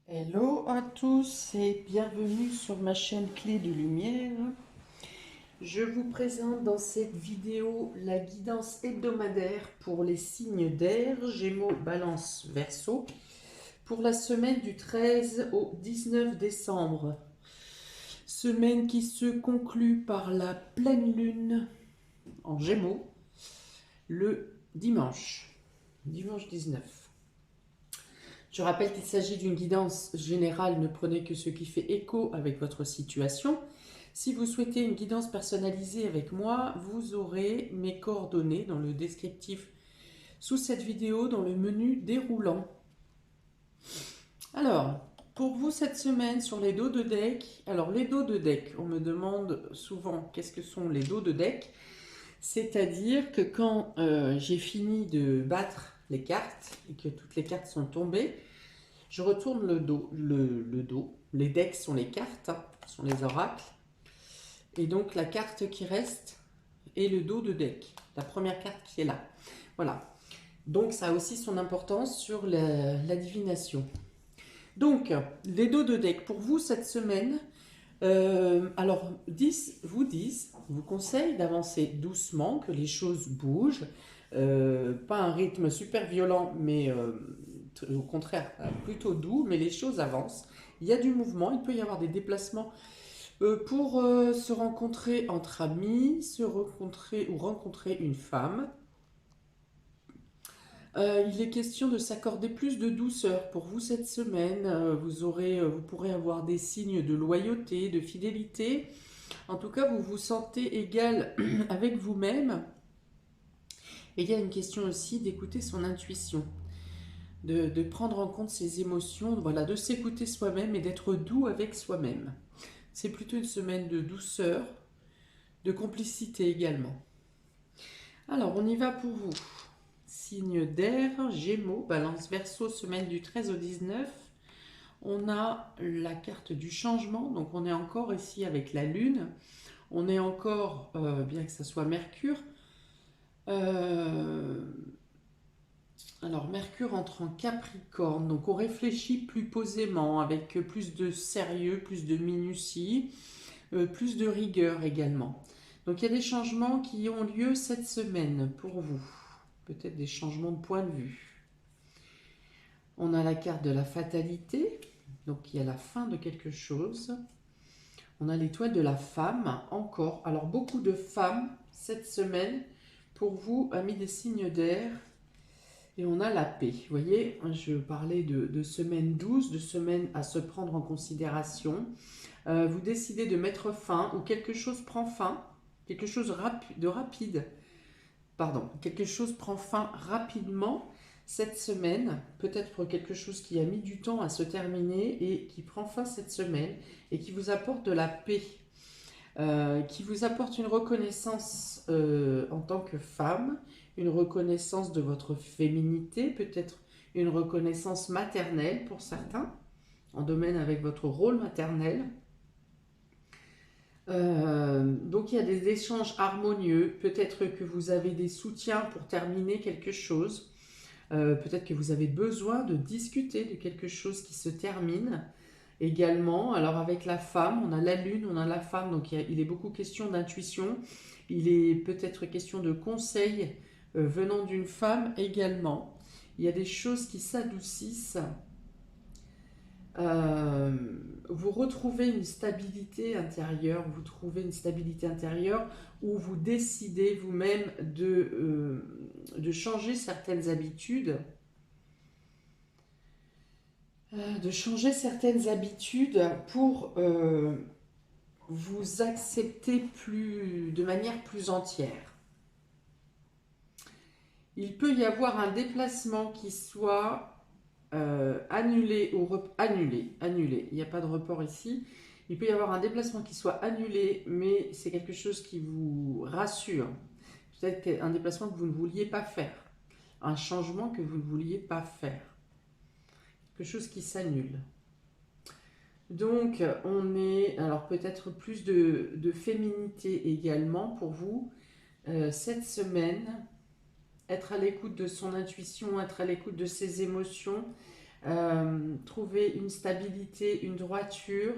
Hello à tous et bienvenue sur ma chaîne Clé de Lumière. Je vous présente dans cette vidéo la guidance hebdomadaire pour les signes d'air, Gémeaux, Balance, Verseau, pour la semaine du 13 au 19 décembre. Semaine qui se conclut par la pleine lune en Gémeaux le dimanche 19. Je rappelle qu'il s'agit d'une guidance générale, ne prenez que ce qui fait écho avec votre situation. Si vous souhaitez une guidance personnalisée avec moi, vous aurez mes coordonnées dans le descriptif sous cette vidéo, dans le menu déroulant. Alors, pour vous cette semaine sur les dos de deck, alors les dos de deck, on me demande souvent qu'est-ce que sont les dos de deck. C'est-à-dire que quand j'ai fini de battre les cartes et que toutes les cartes sont tombées, je retourne le dos. Le dos. Les decks sont les cartes, sont les oracles. Et donc la carte qui reste est le dos de deck. La première carte qui est là. Voilà. Donc ça a aussi son importance sur la divination. Donc, les dos de deck pour vous cette semaine. Alors, vous conseille d'avancer doucement, que les choses bougent. Pas un rythme super violent, mais au contraire, plutôt doux, mais les choses avancent. Il y a du mouvement, il peut y avoir des déplacements pour se rencontrer entre amis, se rencontrer ou rencontrer une femme. Il est question de s'accorder plus de douceur pour vous cette semaine. Vous pourrez avoir des signes de loyauté, de fidélité. En tout cas, vous vous sentez égal avec vous-même. Et il y a une question aussi d'écouter son intuition, de prendre en compte ses émotions, voilà, de s'écouter soi-même et d'être doux avec soi-même. C'est plutôt une semaine de douceur, de complicité également. Alors, on y va pour vous. Signe d'air, Gémeaux, Balance, Verseau, semaine du 13 au 19. On a la carte du changement, donc on est encore ici avec la Lune. On est encore, bien que ça soit Mercure. Alors Mercure entre en Capricorne, donc on réfléchit plus posément, avec plus de sérieux, plus de minutie, plus de rigueur également. Donc il y a des changements qui ont lieu cette semaine pour vous. Peut-être des changements de point de vue. On a la carte de la fatalité, donc il y a la fin de quelque chose. On a l'étoile de la femme, encore. Alors beaucoup de femmes cette semaine, pour vous, amis des signes d'air. Et on a la paix. Vous voyez, je parlais de semaine 12, de semaine à se prendre en considération. Vous décidez de mettre fin ou quelque chose prend fin, quelque chose de rapide. Pardon, quelque chose prend fin rapidement cette semaine, peut-être pour quelque chose qui a mis du temps à se terminer et qui prend fin cette semaine et qui vous apporte de la paix, qui vous apporte une reconnaissance en tant que femme, une reconnaissance de votre féminité, peut-être une reconnaissance maternelle pour certains, en domaine avec votre rôle maternel. Donc il y a des échanges harmonieux, peut-être que vous avez des soutiens pour terminer quelque chose, peut-être que vous avez besoin de discuter de quelque chose qui se termine également. Alors avec la femme, on a la lune, on a la femme, donc il est beaucoup question d'intuition, il est peut-être question de conseils venant d'une femme également. Il y a des choses qui s'adoucissent. Euh, Vous retrouvez une stabilité intérieure, vous trouvez une stabilité intérieure où vous décidez vous-même de changer certaines habitudes, pour vous accepter de manière plus entière. Il peut y avoir un déplacement qui soit annulé ou annulé. Il n'y a pas de report ici. Il peut y avoir un déplacement qui soit annulé, mais c'est quelque chose qui vous rassure. Peut-être un déplacement que vous ne vouliez pas faire, un changement que vous ne vouliez pas faire, quelque chose qui s'annule. Donc on est, alors peut-être plus de féminité également pour vous cette semaine, être à l'écoute de son intuition, être à l'écoute de ses émotions, trouver une stabilité, une droiture,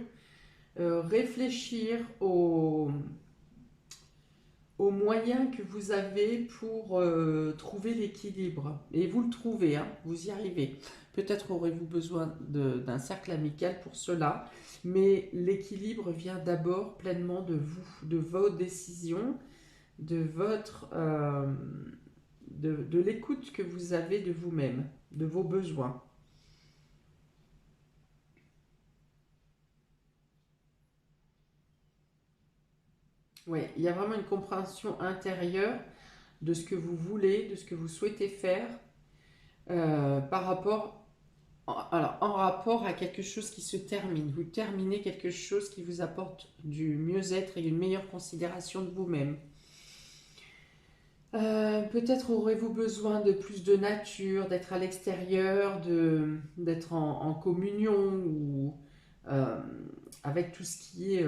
réfléchir aux moyens que vous avez pour trouver l'équilibre. Et vous le trouvez, hein, vous y arrivez. Peut-être aurez-vous besoin d'un cercle amical pour cela, mais l'équilibre vient d'abord pleinement de vous, de vos décisions, de de l'écoute que vous avez de vous-même, de vos besoins. Oui, il y a vraiment une compréhension intérieure de ce que vous voulez, de ce que vous souhaitez faire par rapport, alors, en rapport à quelque chose qui se termine. Vous terminez quelque chose qui vous apporte du mieux-être et une meilleure considération de vous-même. Peut-être aurez-vous besoin de plus de nature, d'être à l'extérieur, d'être en communion ou euh, avec tout ce qui est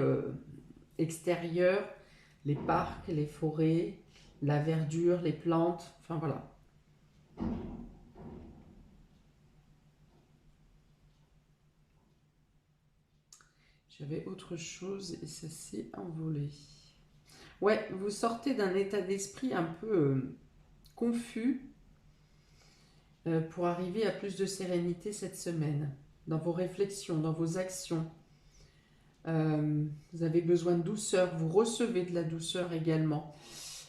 extérieur, les parcs, les forêts, la verdure, les plantes, enfin voilà. J'avais autre chose et ça s'est envolé. Ouais, vous sortez d'un état d'esprit un peu confus pour arriver à plus de sérénité cette semaine, dans vos réflexions, dans vos actions. Vous avez besoin de douceur, vous recevez de la douceur également.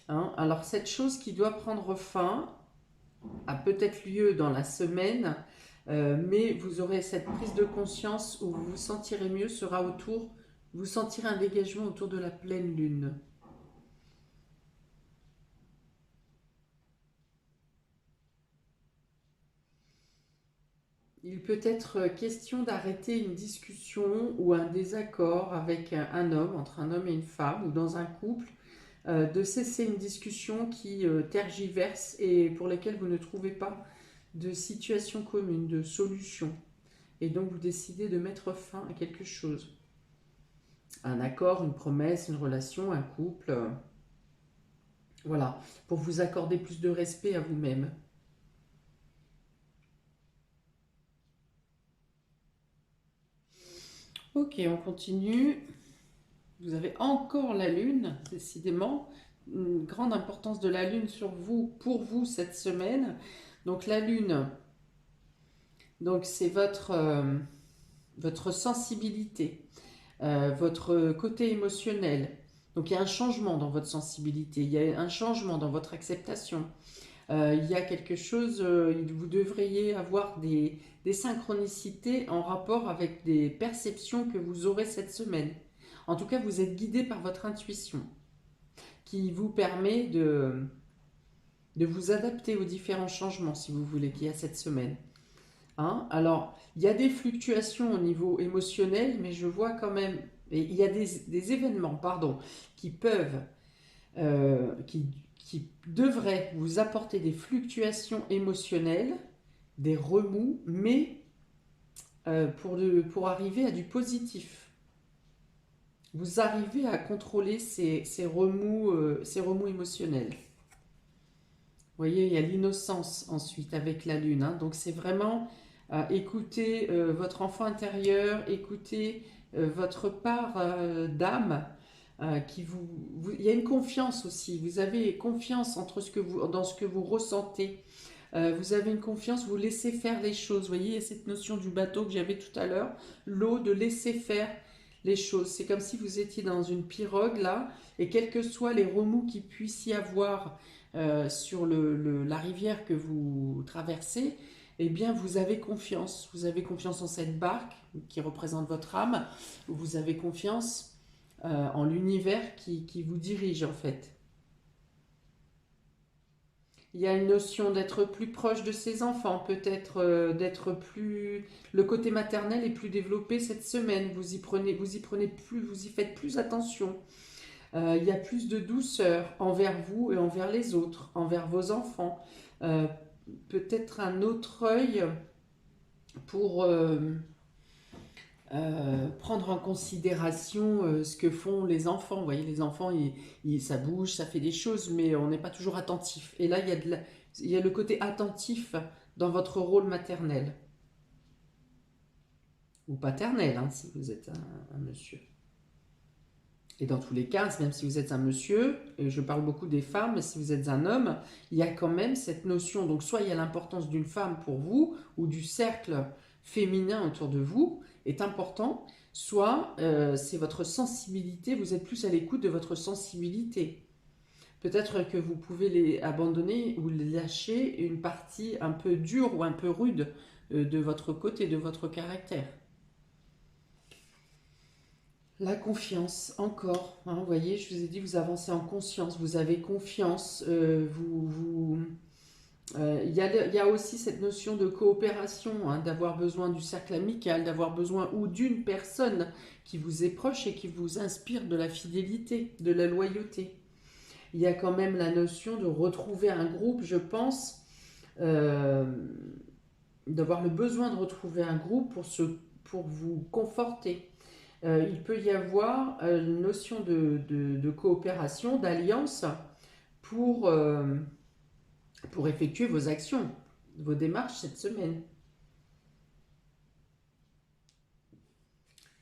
Hein. Alors cette chose qui doit prendre fin a peut-être lieu dans la semaine, mais vous aurez cette prise de conscience où vous vous sentirez mieux, sera autour, vous sentirez un dégagement autour de la pleine lune. Il peut être question d'arrêter une discussion ou un désaccord avec un homme, entre un homme et une femme, ou dans un couple, de cesser une discussion qui tergiverse et pour laquelle vous ne trouvez pas de situation commune, de solution. Et donc vous décidez de mettre fin à quelque chose. Un accord, une promesse, une relation, un couple. Voilà, pour vous accorder plus de respect à vous-même. Ok, on continue. Vous avez encore la lune, décidément. Une grande importance de la lune sur vous, pour vous cette semaine. Donc la lune, donc c'est votre sensibilité, votre côté émotionnel. Donc il y a un changement dans votre sensibilité, il y a un changement dans votre acceptation. Il y a quelque chose, vous devriez avoir des synchronicités en rapport avec des perceptions que vous aurez cette semaine. En tout cas, vous êtes guidé par votre intuition qui vous permet de vous adapter aux différents changements, si vous voulez, qu'il y a cette semaine. Hein. Alors, il y a des fluctuations au niveau émotionnel, mais je vois quand même, et il y a des événements, pardon, qui peuvent, qui devraient vous apporter des fluctuations émotionnelles, des remous, mais pour arriver à du positif. Vous arrivez à contrôler ces remous émotionnels. Vous voyez, il y a l'innocence ensuite avec la lune. Hein. Donc c'est vraiment écouter votre enfant intérieur, écouter votre part d'âme. Il y a une confiance aussi. Vous avez confiance dans ce que vous ressentez. Vous avez une confiance, vous laissez faire les choses. Vous voyez, il y a cette notion du bateau que j'avais tout à l'heure, l'eau, de laisser faire les choses. C'est comme si vous étiez dans une pirogue là, et quels que soient les remous qu'il puisse y avoir sur la rivière que vous traversez, eh bien vous avez confiance. Vous avez confiance en cette barque qui représente votre âme, vous avez confiance en l'univers qui vous dirige en fait. Il y a une notion d'être plus proche de ses enfants, peut-être d'être plus... Le côté maternel est plus développé cette semaine, vous y prenez plus, vous y faites plus attention. Il y a plus de douceur envers vous et envers les autres, envers vos enfants. Euh, Peut-être un autre œil pour prendre en considération ce que font les enfants. Vous voyez, les enfants, ça bouge, ça fait des choses, mais on n'est pas toujours attentif. Et là, il y a le côté attentif dans votre rôle maternel. ou paternel, hein, si vous êtes un monsieur. Et dans tous les cas, même si vous êtes un monsieur, et je parle beaucoup des femmes, mais si vous êtes un homme, il y a quand même cette notion, donc soit il y a l'importance d'une femme pour vous, ou du cercle féminin autour de vous est important, soit c'est votre sensibilité, vous êtes plus à l'écoute de votre sensibilité. Peut-être que vous pouvez les abandonner ou les lâcher une partie un peu dure ou un peu rude de votre côté, de votre caractère. La confiance, encore. Hein, vous voyez, je vous ai dit, vous avancez en conscience, vous avez confiance. Il y a aussi cette notion de coopération, hein, d'avoir besoin du cercle amical, d'avoir besoin ou d'une personne qui vous est proche et qui vous inspire de la fidélité, de la loyauté. Il y a quand même la notion de retrouver un groupe, je pense, d'avoir le besoin de retrouver un groupe pour vous conforter. Il peut y avoir une notion de coopération, d'alliance pour effectuer vos actions, vos démarches cette semaine.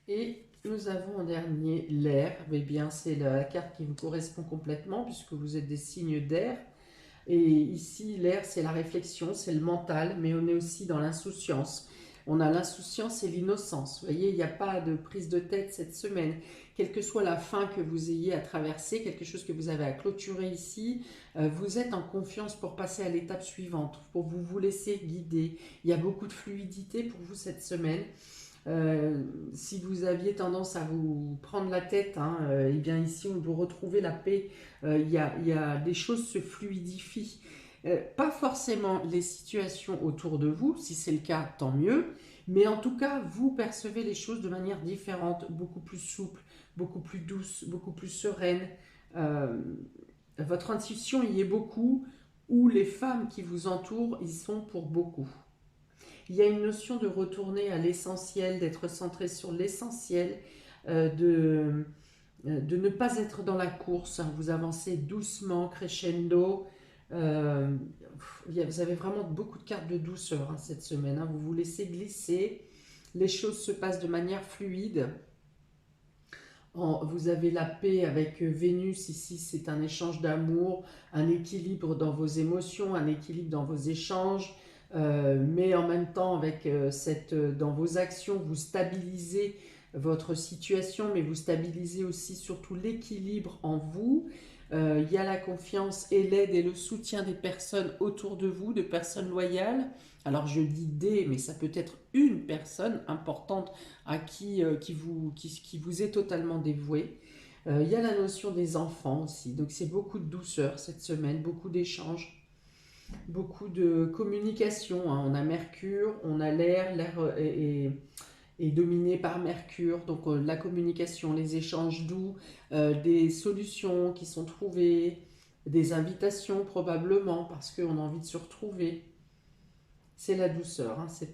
Et nous avons en dernier l'air. Eh bien, c'est la carte qui vous correspond complètement puisque vous êtes des signes d'air. Et ici, l'air, c'est la réflexion, c'est le mental, mais on est aussi dans l'insouciance. On a l'insouciance et l'innocence. Vous voyez, il n'y a pas de prise de tête cette semaine. Quelle que soit la fin que vous ayez à traverser, quelque chose que vous avez à clôturer ici, vous êtes en confiance pour passer à l'étape suivante, pour vous laisser guider. Il y a beaucoup de fluidité pour vous cette semaine. Si vous aviez tendance à vous prendre la tête, hein, eh bien ici vous retrouvez la paix, il y a des choses se fluidifient. Pas forcément les situations autour de vous, si c'est le cas, tant mieux, mais en tout cas, vous percevez les choses de manière différente, beaucoup plus souple, beaucoup plus douce, beaucoup plus sereine. Votre intuition y est beaucoup, ou les femmes qui vous entourent y sont pour beaucoup. Il y a une notion de retourner à l'essentiel, d'être centré sur l'essentiel, de ne pas être dans la course. Hein. Vous avancez doucement, crescendo. Vous avez vraiment beaucoup de cartes de douceur, hein, cette semaine. Hein. Vous vous laissez glisser. Les choses se passent de manière fluide. Vous avez la paix avec Vénus. Ici, c'est un échange d'amour, un équilibre dans vos émotions, un équilibre dans vos échanges. Mais en même temps, avec dans vos actions, vous stabilisez votre situation, mais vous stabilisez aussi surtout l'équilibre en vous. Il y a la confiance et l'aide et le soutien des personnes autour de vous, de personnes loyales. Alors je dis des, mais ça peut être une personne importante à qui vous est totalement dévouée. Il y a la notion des enfants aussi, donc c'est beaucoup de douceur cette semaine, beaucoup d'échanges. Beaucoup de communication, hein. On a Mercure, on a l'air est dominé par Mercure, donc la communication, les échanges doux, des solutions qui sont trouvées, des invitations probablement, parce qu'on a envie de se retrouver. C'est la douceur, hein. C'est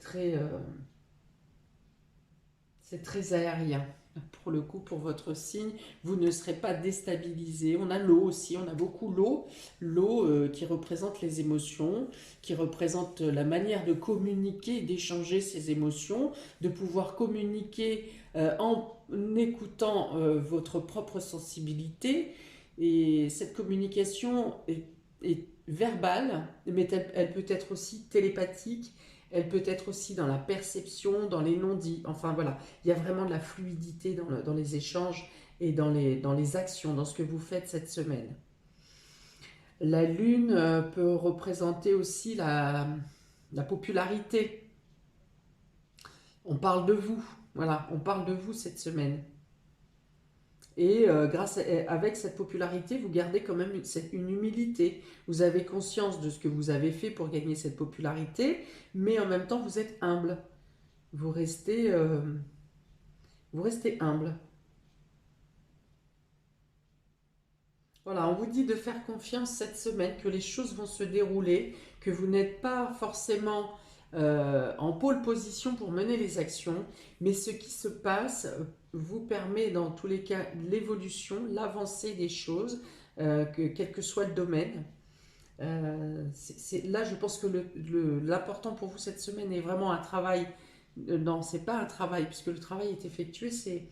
très aérien. Pour le coup, pour votre signe, vous ne serez pas déstabilisé. On a l'eau aussi, on a beaucoup l'eau. L'eau qui représente les émotions, qui représente la manière de communiquer, d'échanger ses émotions, de pouvoir communiquer en écoutant votre propre sensibilité. Et cette communication est verbale, mais elle peut être aussi télépathique. Elle peut être aussi dans la perception, dans les non-dits. Enfin voilà, il y a vraiment de la fluidité dans les échanges et dans les actions, dans ce que vous faites cette semaine. La lune peut représenter aussi la popularité. On parle de vous, voilà, on parle de vous cette semaine. Et avec cette popularité, vous gardez quand même une humilité. Vous avez conscience de ce que vous avez fait pour gagner cette popularité, mais en même temps, vous êtes humble. Vous restez humble. Voilà, on vous dit de faire confiance cette semaine, que les choses vont se dérouler, que vous n'êtes pas forcément en pôle position pour mener les actions, mais ce qui se passe vous permet dans tous les cas l'évolution, l'avancée des choses, quel que soit le domaine. Là, je pense que l'important pour vous cette semaine est vraiment un travail Non, c'est pas un travail, puisque le travail est effectué, c'est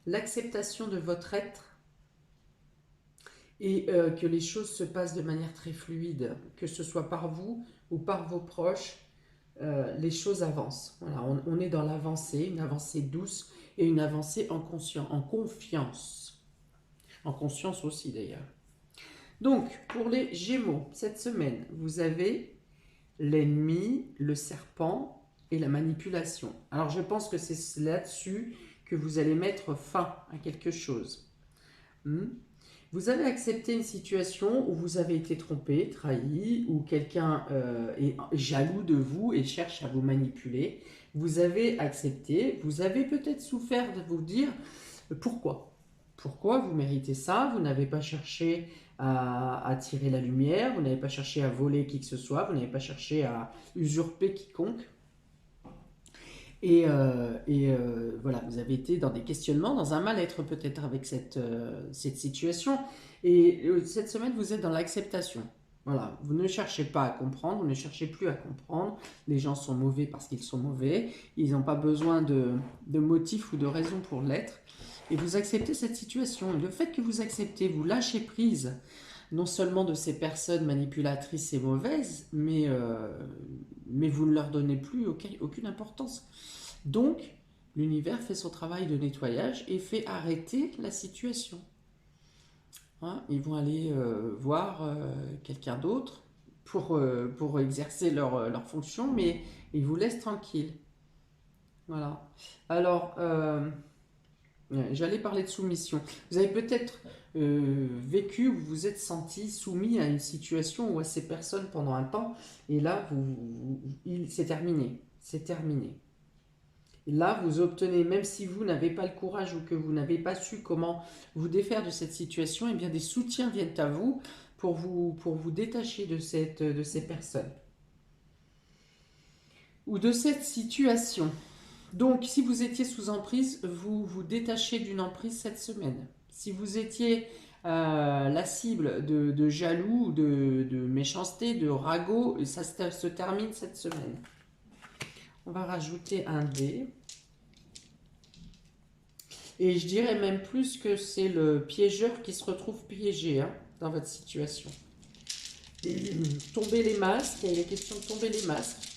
l'acceptation de votre être et que les choses se passent de manière très fluide, que ce soit par vous ou par vos proches, les choses avancent. Voilà, on est dans l'avancée, une avancée douce et une avancée en confiance. En conscience aussi d'ailleurs. Donc, pour les Gémeaux, cette semaine, vous avez l'ennemi, le serpent et la manipulation. Alors, je pense que c'est là-dessus que vous allez mettre fin à quelque chose. Vous avez accepté une situation où vous avez été trompé, trahi, où quelqu'un est jaloux de vous et cherche à vous manipuler. Vous avez accepté, vous avez peut-être souffert de vous dire pourquoi. Pourquoi vous méritez ça? Vous n'avez pas cherché à tirer la lumière, vous n'avez pas cherché à voler qui que ce soit, vous n'avez pas cherché à usurper quiconque. Voilà, vous avez été dans des questionnements, dans un mal-être peut-être avec cette situation. Et cette semaine, vous êtes dans l'acceptation. Voilà, vous ne cherchez pas à comprendre, vous ne cherchez plus à comprendre. Les gens sont mauvais parce qu'ils sont mauvais. Ils n'ont pas besoin de motifs ou de raisons pour l'être. Et vous acceptez cette situation. Le fait que vous acceptez, vous lâchez prise non seulement de ces personnes manipulatrices et mauvaises, mais vous ne leur donnez plus aucune importance. Donc, l'univers fait son travail de nettoyage et fait arrêter la situation. Hein, ils vont aller voir quelqu'un d'autre pour exercer leur fonction, mais ils vous laissent tranquille. Voilà. Alors, j'allais parler de soumission. Vous avez peut-être vécu ou vous vous êtes senti soumis à une situation ou à ces personnes pendant un temps, et là, c'est terminé. C'est terminé. Et là, vous obtenez, même si vous n'avez pas le courage ou que vous n'avez pas su comment vous défaire de cette situation, eh bien des soutiens viennent à vous pour vous détacher de ces personnes ou de cette situation. Donc, si vous étiez sous emprise, vous vous détachez d'une emprise cette semaine. Si vous étiez la cible de jaloux, de méchanceté, de ragot, ça se termine cette semaine. On va rajouter un dé. Et je dirais même plus que c'est le piégeur qui se retrouve piégé dans votre situation. Tomber les masques, il est question de tomber les masques.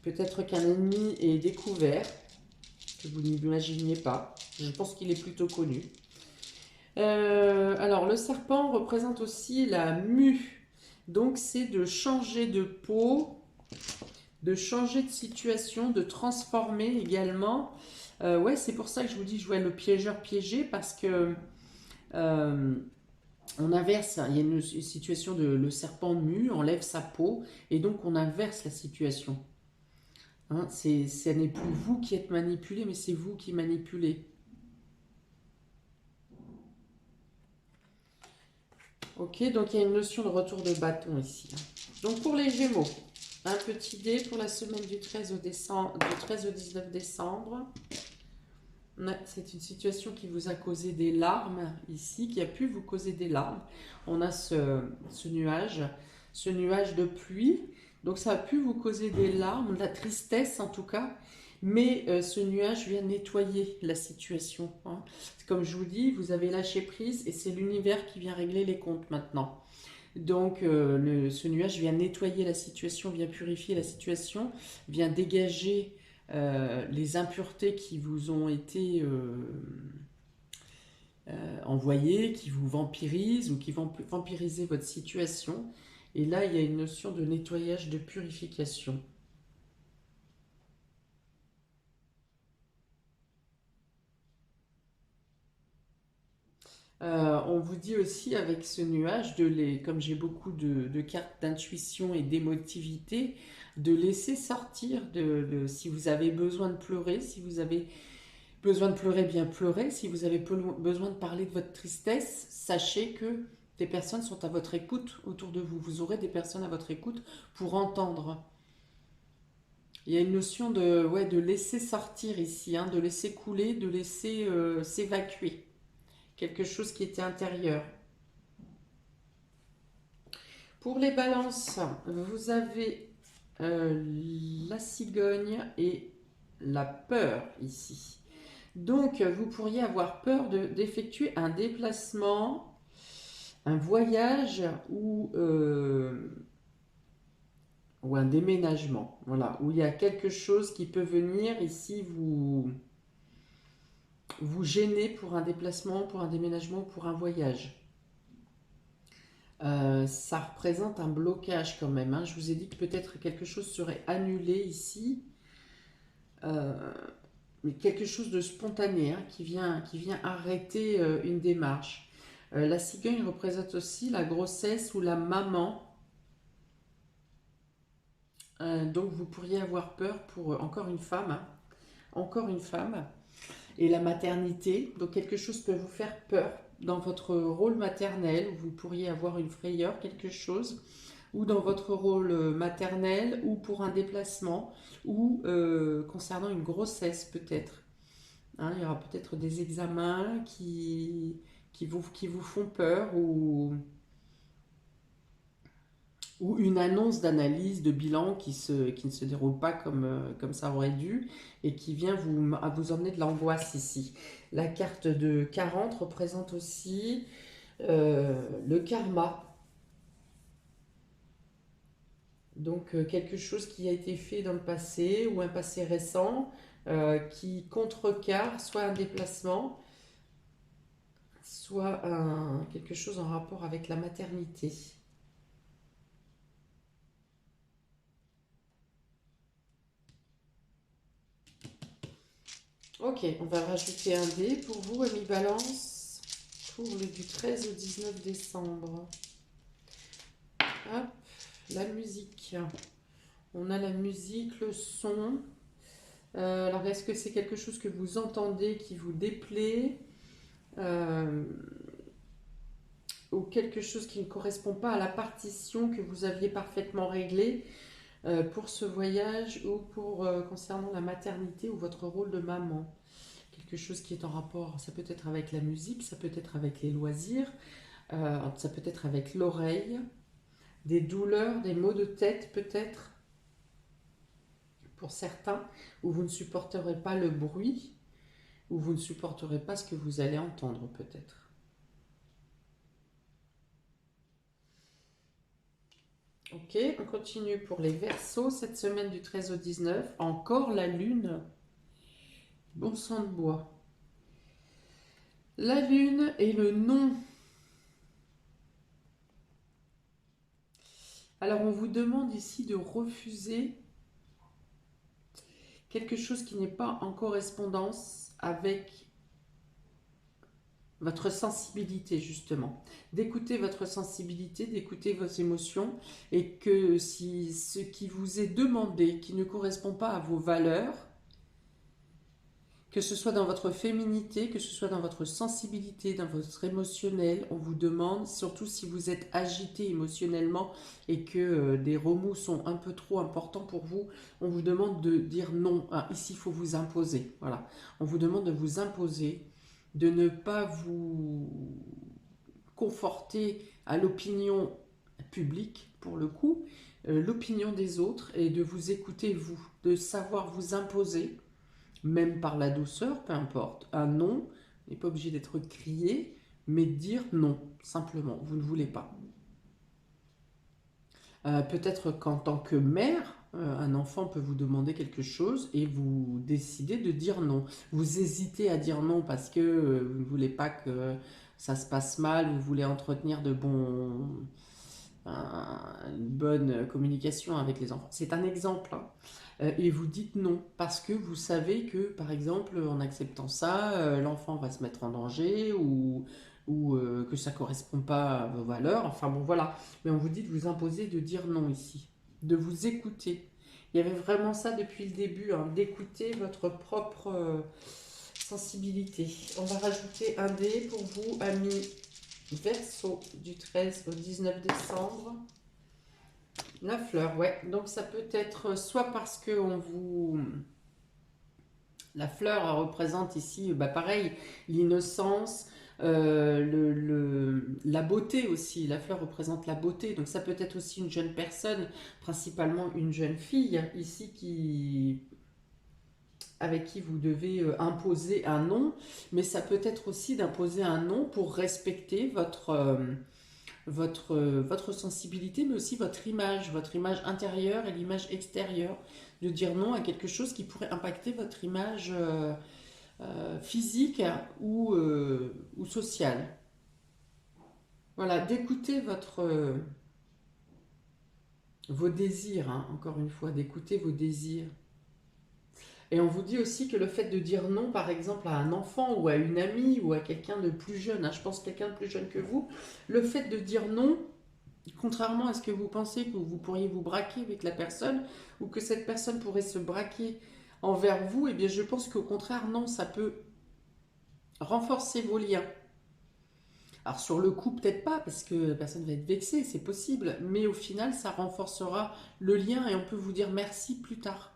Peut-être qu'un ennemi est découvert, que vous n'imaginiez pas. Je pense qu'il est plutôt connu. Alors, le serpent représente aussi la mue. Donc, c'est de changer de peau, de changer de situation, de transformer également. Ouais, c'est pour ça que je vous dis, je vois le piégeur piégé, parce que on inverse, il y a une situation de le serpent mue, enlève sa peau, et donc on inverse la situation. Hein, ce n'est plus vous qui êtes manipulé, mais c'est vous qui manipulez. Ok, donc il y a une notion de retour de bâton ici. Donc pour les Gémeaux, un petit dé pour la semaine du 13 au 19 décembre. C'est une situation qui vous a causé des larmes ici, qui a pu vous causer des larmes. On a ce nuage de pluie. Donc ça a pu vous causer des larmes, de la tristesse en tout cas. Mais ce nuage vient nettoyer la situation. Hein. Comme je vous dis, vous avez lâché prise et c'est l'univers qui vient régler les comptes maintenant. Donc ce nuage vient nettoyer la situation, vient purifier la situation, vient dégager les impuretés qui vous ont été envoyées, qui vous vampirisent ou qui vont vampiriser votre situation. Et là, il y a une notion de nettoyage, de purification. On vous dit aussi avec ce nuage, comme j'ai beaucoup de cartes d'intuition et d'émotivité, de laisser sortir, si vous avez besoin de pleurer, si vous avez besoin de pleurer, bien pleurer, si vous avez besoin de parler de votre tristesse, sachez que des personnes sont à votre écoute autour de vous. Vous aurez des personnes à votre écoute pour entendre. Il y a une notion de laisser sortir ici, de laisser couler, de laisser s'évacuer. Quelque chose qui était intérieur. Pour les balances, vous avez la cigogne et la peur ici. Donc, vous pourriez avoir peur d'effectuer un déplacement, un voyage ou un déménagement. Voilà, où il y a quelque chose qui peut venir ici vous gêner pour un déplacement, pour un déménagement, pour un voyage. Ça représente un blocage quand même, hein. Je vous ai dit que peut-être quelque chose serait annulé ici. Euh, mais quelque chose de spontané, hein, qui vient arrêter une démarche. La cigogne représente aussi la grossesse ou la maman. Donc vous pourriez avoir peur pour encore une femme, hein, encore une femme. Et la maternité, donc quelque chose peut vous faire peur dans votre rôle maternel, où vous pourriez avoir une frayeur, quelque chose, ou dans votre rôle maternel, ou pour un déplacement, ou concernant une grossesse peut-être. Hein, il y aura peut-être des examens qui vous font peur ou une annonce d'analyse, de bilan qui ne se déroule pas comme ça aurait dû et qui vient vous emmener de l'angoisse ici. La carte de 40 représente aussi le karma. Donc quelque chose qui a été fait dans le passé ou un passé récent qui contrecarre soit un déplacement, soit quelque chose en rapport avec la maternité. Ok, on va rajouter un dé pour vous, ami Balance, pour le du 13 au 19 décembre. Hop, la musique. On a la musique, le son. Alors, est-ce que c'est quelque chose que vous entendez qui vous déplaît euh, ou quelque chose qui ne correspond pas à la partition que vous aviez parfaitement réglée pour ce voyage ou concernant la maternité ou votre rôle de maman? Quelque chose qui est en rapport, ça peut être avec la musique, ça peut être avec les loisirs, ça peut être avec l'oreille, des douleurs, des maux de tête peut-être, pour certains, où vous ne supporterez pas le bruit, où vous ne supporterez pas ce que vous allez entendre peut-être. Ok, on continue pour les Verseaux, cette semaine du 13 au 19, encore la lune, bon sang de bois. La lune et le non. Alors on vous demande ici de refuser quelque chose qui n'est pas en correspondance avec votre sensibilité justement. D'écouter votre sensibilité, d'écouter vos émotions et que si ce qui vous est demandé, qui ne correspond pas à vos valeurs, que ce soit dans votre féminité, que ce soit dans votre sensibilité, dans votre émotionnel, on vous demande, surtout si vous êtes agité émotionnellement et que des remous sont un peu trop importants pour vous, on vous demande de dire non. Ah, ici, il faut vous imposer. Voilà. On vous demande de vous imposer, de ne pas vous conforter à l'opinion publique, pour le coup, l'opinion des autres, et de vous écouter vous, de savoir vous imposer même par la douceur, peu importe. Un non n'est pas obligé d'être crié, mais dire non, simplement, vous ne voulez pas. Peut-être qu'en tant que mère, un enfant peut vous demander quelque chose et vous décidez de dire non. Vous hésitez à dire non parce que vous ne voulez pas que ça se passe mal, vous voulez entretenir une bonne communication avec les enfants. C'est un exemple, hein. Et vous dites non parce que vous savez que, par exemple, en acceptant ça, l'enfant va se mettre en danger ou que ça ne correspond pas à vos valeurs. Enfin bon, voilà. Mais on vous dit de vous imposer de dire non ici, de vous écouter. Il y avait vraiment ça depuis le début, hein, d'écouter votre propre sensibilité. On va rajouter un dé pour vous, amis Verseau, du 13 au 19 décembre. La fleur, ouais. Donc ça peut être soit parce que la fleur représente ici, bah pareil, l'innocence, la beauté aussi. La fleur représente la beauté. Donc ça peut être aussi une jeune personne, principalement une jeune fille ici avec qui vous devez imposer un non, mais ça peut être aussi d'imposer un non pour respecter votre sensibilité, mais aussi votre image intérieure et l'image extérieure, de dire non à quelque chose qui pourrait impacter votre image physique ou sociale. Voilà, d'écouter vos désirs, hein, encore une fois, d'écouter vos désirs. Et on vous dit aussi que le fait de dire non, par exemple, à un enfant ou à une amie ou à quelqu'un de plus jeune, hein, je pense quelqu'un de plus jeune que vous, le fait de dire non, contrairement à ce que vous pensez que vous pourriez vous braquer avec la personne ou que cette personne pourrait se braquer envers vous, eh bien je pense qu'au contraire, non, ça peut renforcer vos liens. Alors sur le coup, peut-être pas, parce que la personne va être vexée, c'est possible, mais au final, ça renforcera le lien et on peut vous dire merci plus tard.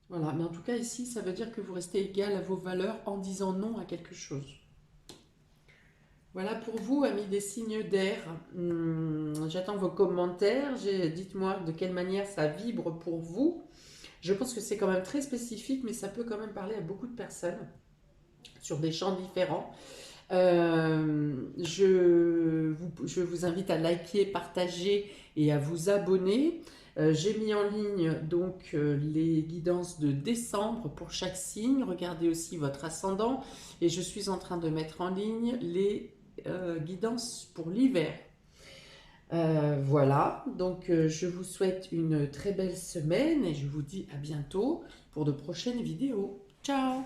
Voilà, mais en tout cas ici, ça veut dire que vous restez égal à vos valeurs en disant non à quelque chose. Voilà pour vous, amis des signes d'air. J'attends vos commentaires. Dites-moi de quelle manière ça vibre pour vous. Je pense que c'est quand même très spécifique, mais ça peut quand même parler à beaucoup de personnes sur des champs différents. Je vous invite à liker, partager et à vous abonner. J'ai mis en ligne donc les guidances de décembre pour chaque signe. Regardez aussi votre ascendant. Et je suis en train de mettre en ligne les guidances pour l'hiver. Voilà, donc je vous souhaite une très belle semaine et je vous dis à bientôt pour de prochaines vidéos. Ciao!